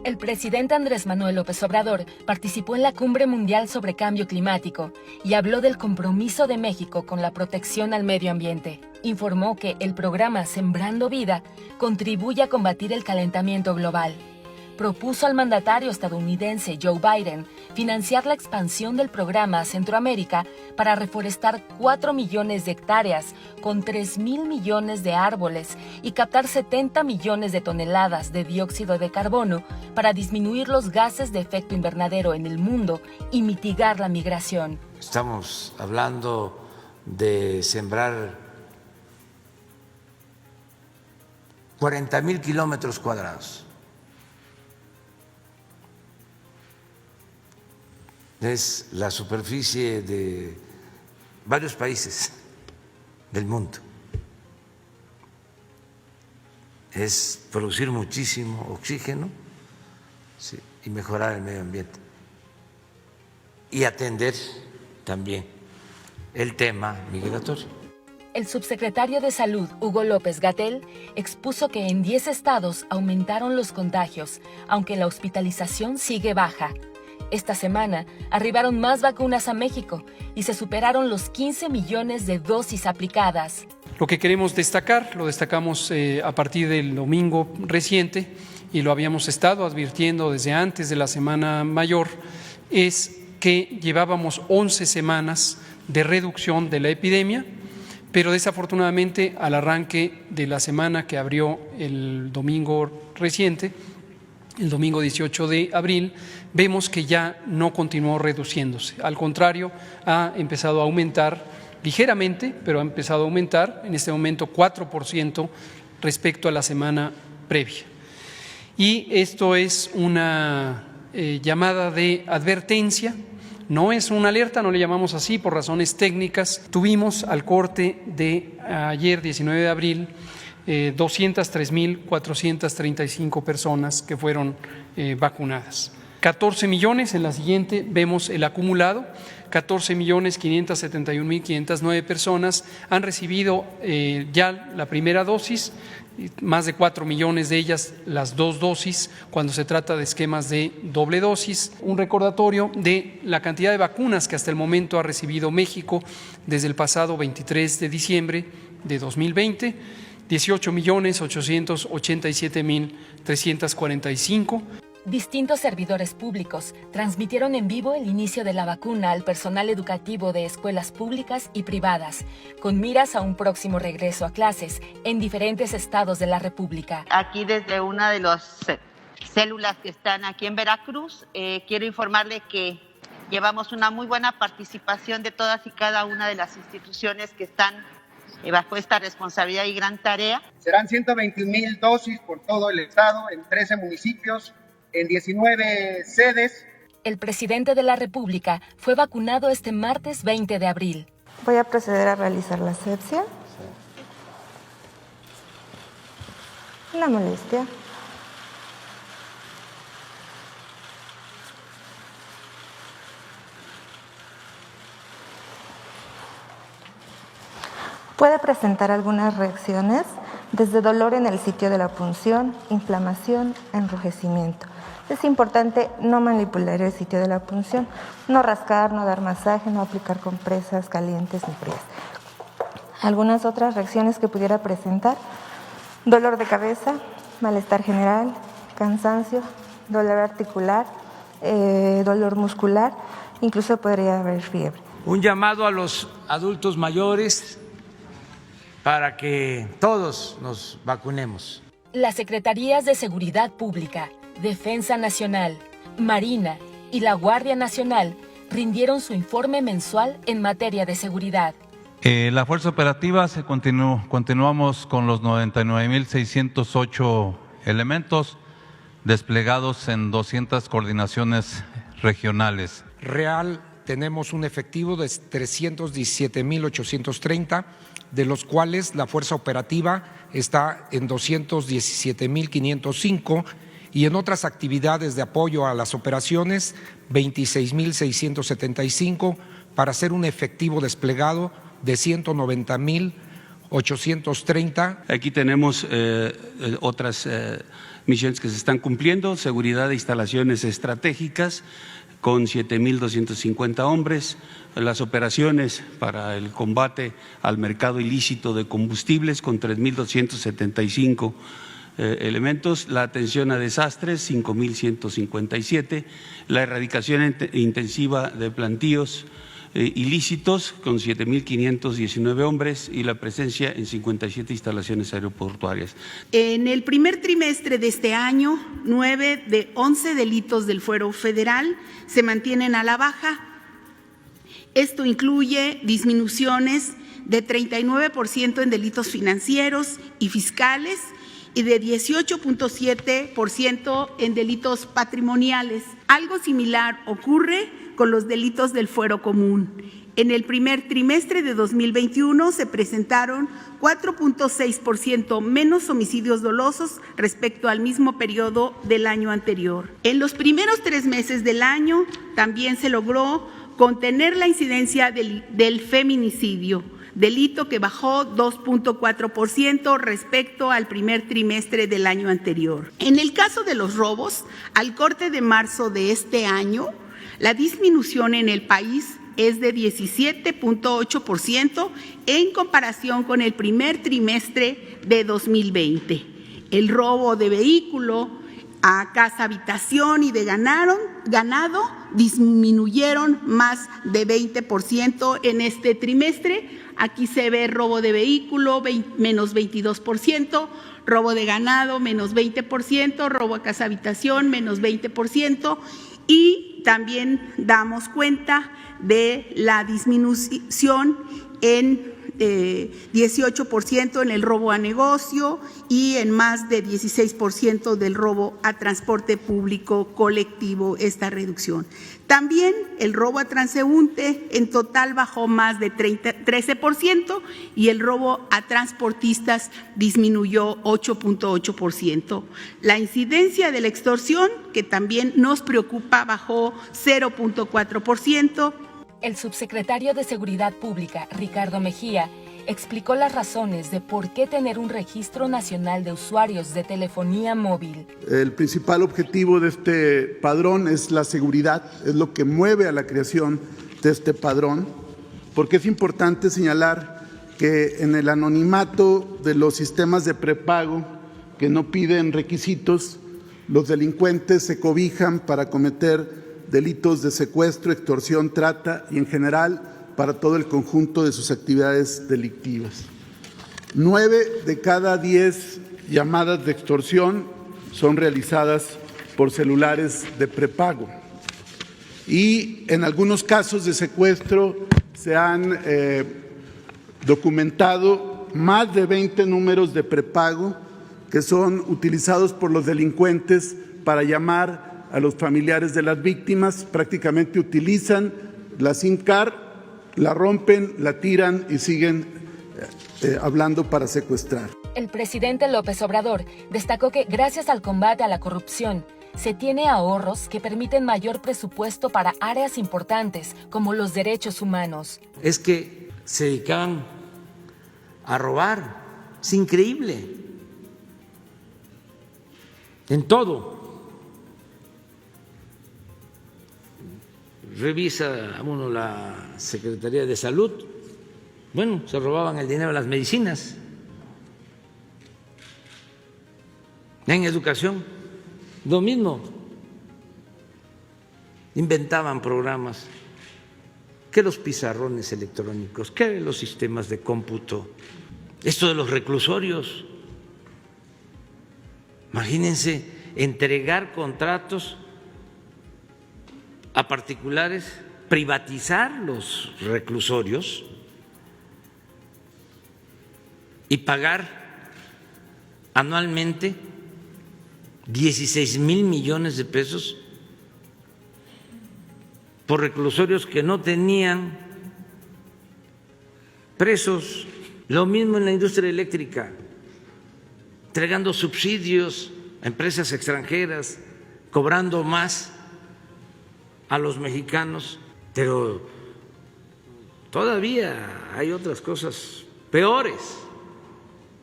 El presidente Andrés Manuel López Obrador participó en la Cumbre Mundial sobre Cambio Climático y habló del compromiso de México con la protección al medio ambiente. Informó que el programa Sembrando Vida contribuye a combatir el calentamiento global. Propuso al mandatario estadounidense Joe Biden financiar la expansión del programa a Centroamérica para reforestar 4 millones de hectáreas con 3,000 millones de árboles y captar 70 millones de toneladas de dióxido de carbono para disminuir los gases de efecto invernadero en el mundo y mitigar la migración. Estamos hablando de sembrar 40,000 kilómetros cuadrados. Es la superficie de varios países del mundo. Es producir muchísimo oxígeno, sí, y mejorar el medio ambiente. Y atender también el tema migratorio. El subsecretario de Salud, Hugo López-Gatell, expuso que en 10 estados aumentaron los contagios, aunque la hospitalización sigue baja. Esta semana arribaron más vacunas a México y se superaron los 15 millones de dosis aplicadas. Lo que queremos destacar, lo destacamos a partir del domingo reciente y lo habíamos estado advirtiendo desde antes de la Semana Mayor, es que llevábamos 11 semanas de reducción de la epidemia, pero desafortunadamente al arranque de la semana que abrió el domingo reciente, el domingo 18 de abril, vemos que ya no continuó reduciéndose. Al contrario, ha empezado a aumentar ligeramente, pero ha empezado a aumentar en este momento 4% respecto a la semana previa. Y esto es una llamada de advertencia, no es una alerta, no le llamamos así por razones técnicas. Tuvimos al corte de ayer, 19 de abril, 203,435 personas que fueron vacunadas. 14 millones, en la siguiente vemos el acumulado, 14,571,509 personas han recibido ya la primera dosis, más de 4 millones de ellas las 2 dosis cuando se trata de esquemas de doble dosis. Un recordatorio de la cantidad de vacunas que hasta el momento ha recibido México desde el pasado 23 de diciembre de 2020, 18,887,345. Distintos servidores públicos transmitieron en vivo el inicio de la vacuna al personal educativo de escuelas públicas y privadas, con miras a un próximo regreso a clases en diferentes estados de la República. Aquí desde una de las células que están aquí en Veracruz, quiero informarle que llevamos una muy buena participación de todas y cada una de las instituciones que están bajo esta responsabilidad y gran tarea. Serán 121,000 dosis por todo el estado, en 13 municipios, en 19 sedes. El presidente de la República fue vacunado este martes 20 de abril. Voy a proceder a realizar la asepsia. La molestia. Puede presentar algunas reacciones, desde dolor en el sitio de la punción, inflamación, enrojecimiento. Es importante no manipular el sitio de la punción, no rascar, no dar masaje, no aplicar compresas calientes ni frías. Algunas otras reacciones que pudiera presentar: dolor de cabeza, malestar general, cansancio, dolor articular, dolor muscular, incluso podría haber fiebre. Un llamado a los adultos mayores para que todos nos vacunemos. Las Secretarías de Seguridad Pública, Defensa Nacional, Marina y la Guardia Nacional rindieron su informe mensual en materia de seguridad. La fuerza operativa continuamos con los 99,608 elementos desplegados en 200 coordinaciones regionales. Real tenemos un efectivo de 317,830, de los cuales la fuerza operativa está en 217,505 y en otras actividades de apoyo a las operaciones 26,675 para hacer un efectivo desplegado de 190,800 830. Aquí tenemos otras misiones que se están cumpliendo: seguridad de instalaciones estratégicas con 7.250 hombres, las operaciones para el combate al mercado ilícito de combustibles con 3.275 elementos, la atención a desastres 5.157, la erradicación intensiva de plantíos ilícitos con 7.519 hombres y la presencia en 57 instalaciones aeroportuarias. En el primer trimestre de este año, 9 de 11 delitos del fuero federal se mantienen a la baja. Esto incluye disminuciones de 39% en delitos financieros y fiscales y de 18.7% en delitos patrimoniales. Algo similar ocurre con los delitos del fuero común. En el primer trimestre de 2021 se presentaron 4.6% menos homicidios dolosos respecto al mismo periodo del año anterior. En los primeros 3 meses del año también se logró contener la incidencia del feminicidio, delito que bajó 2.4% respecto al primer trimestre del año anterior. En el caso de los robos, al corte de marzo de este año, la disminución en el país es de 17.8% en comparación con el primer trimestre de 2020. El robo de vehículo a casa habitación y de ganado disminuyeron más de 20% en este trimestre. Aquí se ve robo de vehículo menos 22%, robo de ganado menos 20%, robo a casa habitación menos 20%, y también damos cuenta de la disminución en 18% en el robo a negocio y en más de 16% del robo a transporte público colectivo, esta reducción. También el robo a transeúnte en total bajó más de 13% y el robo a transportistas disminuyó 8.8%. La incidencia de la extorsión, que también nos preocupa, bajó 0.4%. El subsecretario de Seguridad Pública, Ricardo Mejía, explicó las razones de por qué tener un registro nacional de usuarios de telefonía móvil. El principal objetivo de este padrón es la seguridad, es lo que mueve a la creación de este padrón, porque es importante señalar que en el anonimato de los sistemas de prepago que no piden requisitos, los delincuentes se cobijan para cometer delitos de secuestro, extorsión, trata y en general para todo el conjunto de sus actividades delictivas. 9 de cada 10 llamadas de extorsión son realizadas por celulares de prepago y en algunos casos de secuestro se han documentado más de 20 números de prepago que son utilizados por los delincuentes para llamar a los familiares de las víctimas. Prácticamente utilizan la SIM card, la rompen, la tiran y siguen hablando para secuestrar. El presidente López Obrador destacó que gracias al combate a la corrupción se tiene ahorros que permiten mayor presupuesto para áreas importantes como los derechos humanos. Es que se dedicaban a robar, es increíble, en todo. Revisa uno la Secretaría de Salud, bueno, se robaban el dinero de las medicinas. En educación, lo mismo, inventaban programas, que los pizarrones electrónicos, que los sistemas de cómputo, esto de los reclusorios. Imagínense entregar contratos a particulares, privatizar los reclusorios y pagar anualmente 16,000 millones de pesos por reclusorios que no tenían presos. Lo mismo en la industria eléctrica, entregando subsidios a empresas extranjeras, cobrando más a los mexicanos, pero todavía hay otras cosas peores.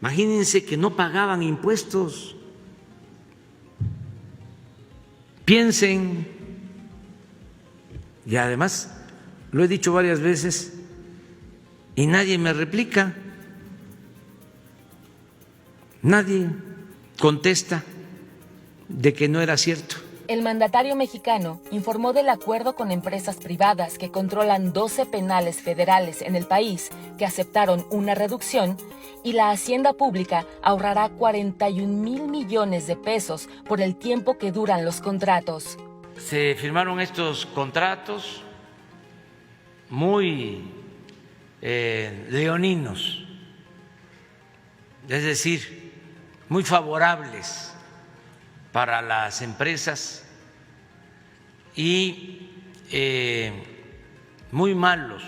Imagínense que no pagaban impuestos. Piensen, y además lo he dicho varias veces y nadie me replica, nadie contesta de que no era cierto. El mandatario mexicano informó del acuerdo con empresas privadas que controlan 12 penales federales en el país que aceptaron una reducción y la Hacienda Pública ahorrará 41 mil millones de pesos por el tiempo que duran los contratos. Se firmaron estos contratos muy leoninos, es decir, muy favorables para las empresas y muy malos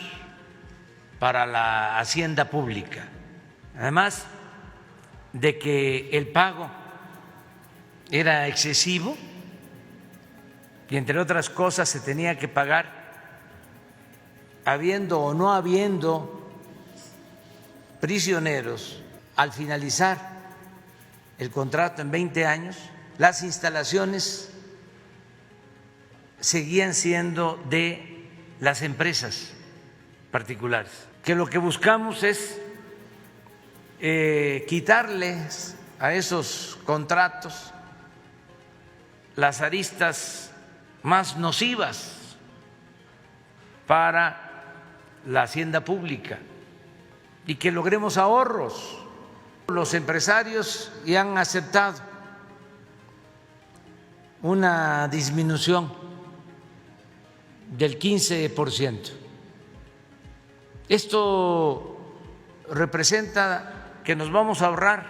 para la hacienda pública. Además de que el pago era excesivo y entre otras cosas se tenía que pagar habiendo o no habiendo prisioneros al finalizar el contrato en 20 años, las instalaciones seguían siendo de las empresas particulares, que lo que buscamos es quitarles a esos contratos las aristas más nocivas para la hacienda pública y que logremos ahorros. Los empresarios ya han aceptado una disminución del 15%. Esto representa que nos vamos a ahorrar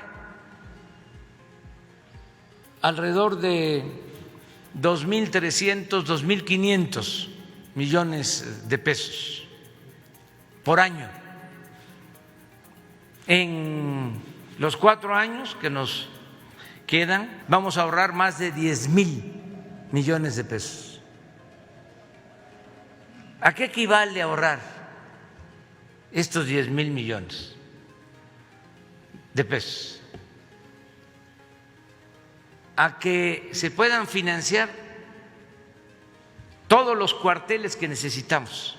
alrededor de 2.300, 2.500 millones de pesos por año. En los 4 años que nos quedan, vamos a ahorrar más de 10.000 millones de pesos. ¿A qué equivale ahorrar estos 10.000 millones de pesos? A que se puedan financiar todos los cuarteles que necesitamos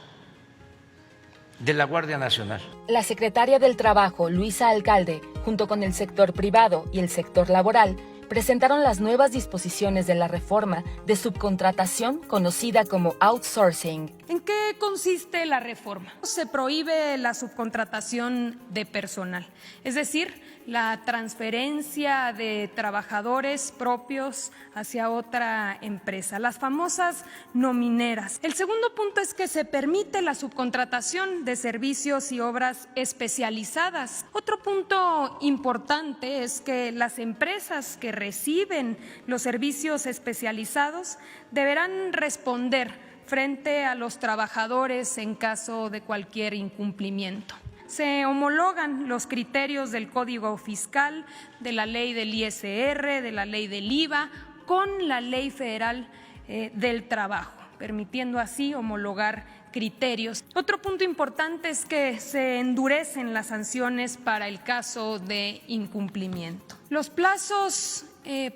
de la Guardia Nacional. La secretaria del Trabajo, Luisa Alcalde, junto con el sector privado y el sector laboral, presentaron las nuevas disposiciones de la reforma de subcontratación conocida como outsourcing. ¿En qué consiste la reforma? Se prohíbe la subcontratación de personal, es decir, la transferencia de trabajadores propios hacia otra empresa, las famosas nomineras. El segundo punto es que se permite la subcontratación de servicios y obras especializadas. Otro punto importante es que las empresas que reciben los servicios especializados deberán responder frente a los trabajadores en caso de cualquier incumplimiento. Se homologan los criterios del Código Fiscal, de la ley del ISR, de la ley del IVA, con la Ley Federal del Trabajo, permitiendo así homologar criterios. Otro punto importante es que se endurecen las sanciones para el caso de incumplimiento. Los plazos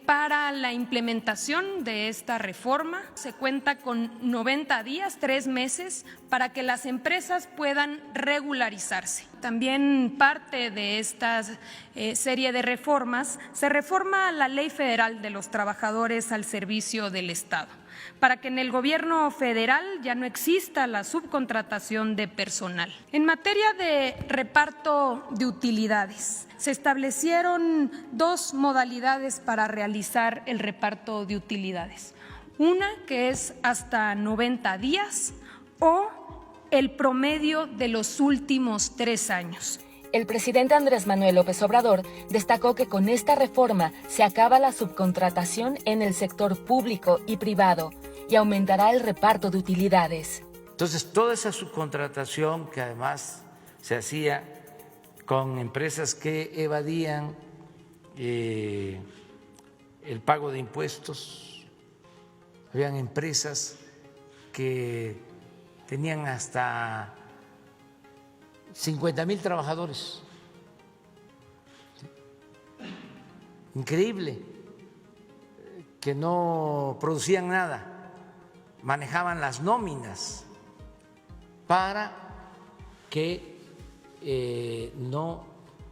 para la implementación de esta reforma se cuenta con 90 días, 3 meses, para que las empresas puedan regularizarse. También parte de esta serie de reformas se reforma la Ley Federal de los Trabajadores al Servicio del Estado, para que en el gobierno federal ya no exista la subcontratación de personal. En materia de reparto de utilidades, se establecieron 2 modalidades para realizar el reparto de utilidades. Una que es hasta 90 días o el promedio de los últimos 3 años. El presidente Andrés Manuel López Obrador destacó que con esta reforma se acaba la subcontratación en el sector público y privado y aumentará el reparto de utilidades. Entonces, toda esa subcontratación que además se hacía con empresas que evadían el pago de impuestos, habían empresas que tenían hasta 50,000 trabajadores increíble, que no producían nada, manejaban las nóminas para que no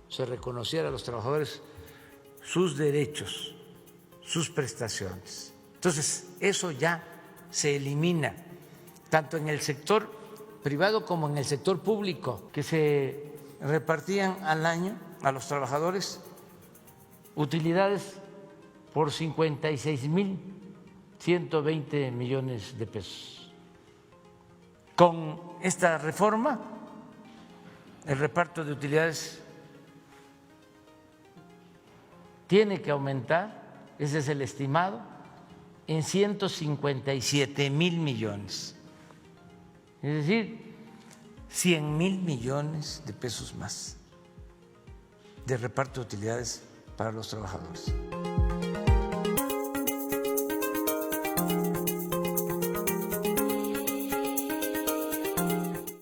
se reconociera a los trabajadores sus derechos, sus prestaciones. Entonces, eso ya se elimina, tanto en el sector privado como en el sector público, que se repartían al año a los trabajadores utilidades por 56,120 millones de pesos. Con esta reforma, el reparto de utilidades tiene que aumentar, ese es el estimado, en 157,000 millones. Es decir, 100,000 millones de pesos más de reparto de utilidades para los trabajadores.